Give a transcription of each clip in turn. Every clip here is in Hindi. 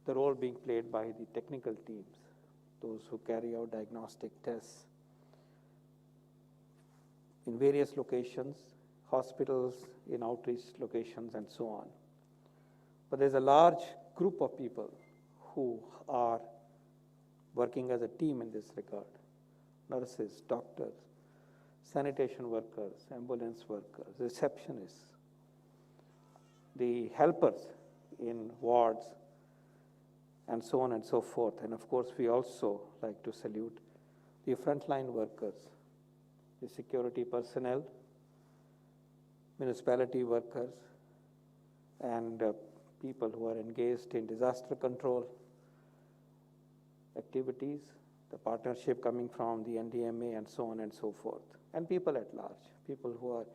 the role being played by the technical teams, those who carry out diagnostic tests in various locations, hospitals, in outreach locations, and so on. But there's a large group of people who are working as a team in this regard: nurses, doctors, sanitation workers, ambulance workers, receptionists, the helpers in wards, and so on and so forth. And of course, we also like to salute the frontline workers, the security personnel, municipality workers, and people who are engaged in disaster control activities, the partnership coming from the NDMA, and so on and so forth, and people at large, people who are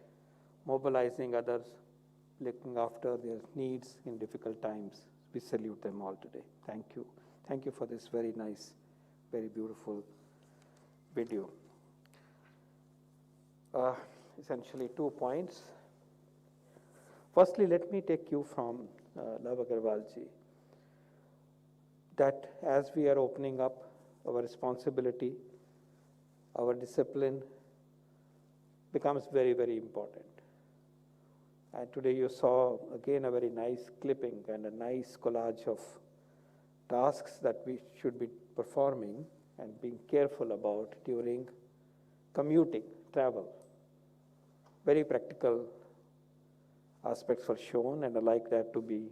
mobilizing others, looking after their needs in difficult times. We salute them all today. Thank you. Thank you for this very nice, very beautiful video. Essentially 2 points. Firstly, let me take you from Love Agarwal ji, that as we are opening up our responsibility, our discipline becomes very, very important. And today you saw again a very nice clipping and a nice collage of tasks that we should be performing and being careful about during commuting, travel. Very practical aspects were shown, and I like that to be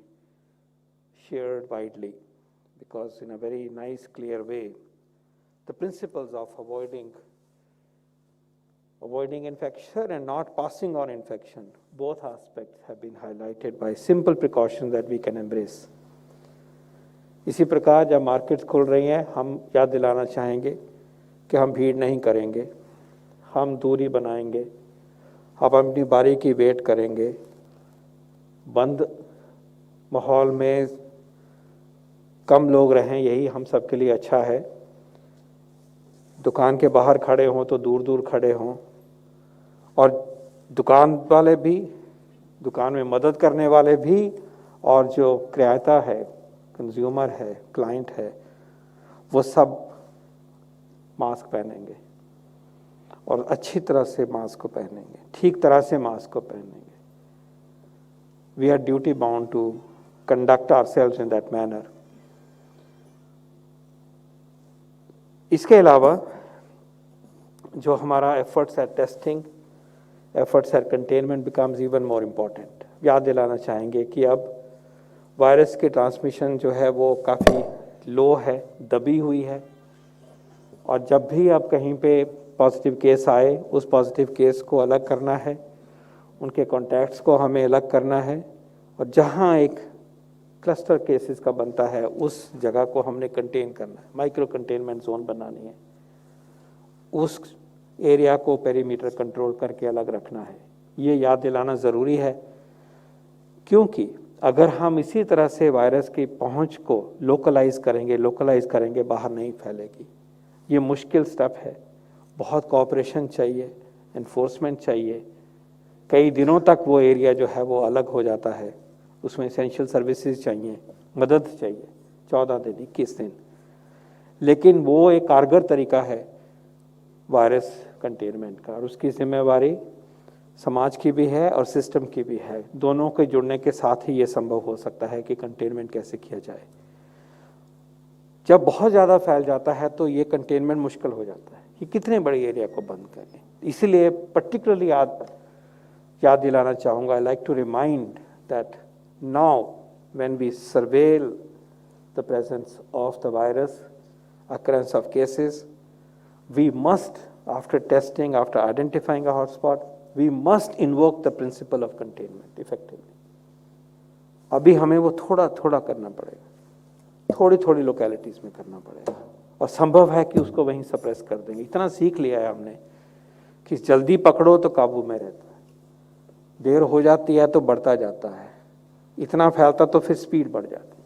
shared widely, because in a very nice, clear way, the principles of avoiding infection and not passing on infection, both aspects have been highlighted by simple precautions that we can embrace. इसी प्रकार जब मार्केट्स खुल रही हैं, हम याद दिलाना चाहेंगे कि हम भीड़ नहीं करेंगे, हम दूरी बनाएंगे, हम अपनी बारी की वेट करेंगे, बंद माहौल में कम लोग रहें, यही हम सबके लिए अच्छा है। दुकान के बाहर खड़े हों तो दूर दूर खड़े हों, और दुकान वाले भी, दुकान में मदद करने वाले भी, और जो क्रेता है, कंज्यूमर है, क्लाइंट है, वो सब मास्क पहनेंगे और अच्छी तरह से मास्क को पहनेंगे, ठीक तरह से मास्क को पहनेंगे। We are duty bound to conduct ourselves in that manner. इसके अलावा जो हमारा efforts at testing, efforts at containment becomes even more important. याद दिलाना चाहेंगे कि अब वायरस की ट्रांसमिशन जो है वो काफ़ी लो है, दबी हुई है, और जब भी अब कहीं पे पॉजिटिव केस आए, उस पॉजिटिव केस को अलग करना है, उनके कॉन्टैक्ट्स को हमें अलग करना है, और जहाँ एक क्लस्टर केसेस का बनता है उस जगह को हमने कंटेन करना है, माइक्रो कंटेनमेंट जोन बनानी है, उस एरिया को पेरीमीटर कंट्रोल करके अलग रखना है। ये याद दिलाना ज़रूरी है, क्योंकि अगर हम इसी तरह से वायरस की पहुंच को लोकलाइज करेंगे, बाहर नहीं फैलेगी। ये मुश्किल स्टेप है, बहुत कोऑपरेशन चाहिए, एनफोर्समेंट चाहिए। कई दिनों तक वो एरिया जो है वो अलग हो जाता है, उसमें एसेंशियल सर्विसेज चाहिए, मदद चाहिए, 14 दिन, 21 दिन। लेकिन वो एक कारगर तरीका है वायरस कंटेनमेंट का, और उसकी जिम्मेवारी समाज की भी है और सिस्टम की भी है। दोनों के जुड़ने के साथ ही ये संभव हो सकता है कि कंटेनमेंट कैसे किया जाए। जब बहुत ज़्यादा फैल जाता है तो ये कंटेनमेंट मुश्किल हो जाता है कि कितने बड़े एरिया को बंद करें। इसीलिए पर्टिकुलरली याद दिलाना चाहूँगा, I like to remind that now when we surveil the presence of the virus, occurrence of cases, we must, after testing, after identifying a hotspot, we must invoke the principle of containment effectively. अभी हमें वो थोड़ा थोड़ा करना पड़ेगा, थोड़ी थोड़ी लोकेलिटीज़ में करना पड़ेगा, और संभव है कि उसको वहीं सप्रेस कर देंगे। इतना सीख लिया है हमने कि जल्दी पकड़ो तो काबू में रहता है, देर हो जाती है तो बढ़ता जाता है, इतना फैलता तो फिर स्पीड बढ़ जाती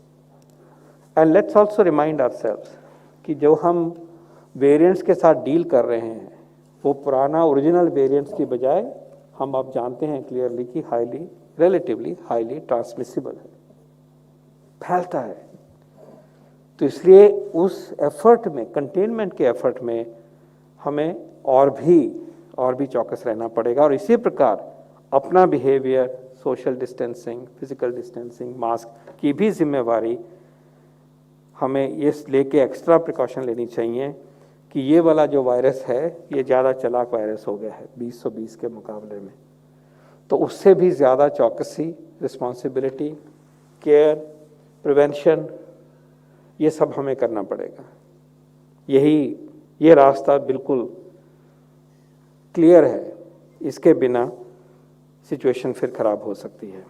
है। And let's also remind ourselves कि जो हम वेरिएंट्स के साथ डील कर रहे हैं वो पुराना ओरिजिनल वेरिएंट्स की बजाय हम अब जानते हैं क्लियरली कि रिलेटिवली हाईली ट्रांसमिसिबल है, फैलता है। तो इसलिए उस एफर्ट में, कंटेनमेंट के एफर्ट में हमें और भी चौकस रहना पड़ेगा। और इसी प्रकार अपना behaviour, social distancing, physical distancing, mask की भी जिम्मेवारी हमें ये लेके एक्स्ट्रा प्रिकॉशन लेनी चाहिए कि ये वाला जो वायरस है ये ज़्यादा चालाक वायरस हो गया है 2020 के मुकाबले में, तो उससे भी ज़्यादा चौकसी, रिस्पॉन्सिबिलिटी, केयर, प्रिवेंशन, ये सब हमें करना पड़ेगा। ये रास्ता बिल्कुल क्लियर है, इसके बिना सिचुएशन फिर खराब हो सकती है।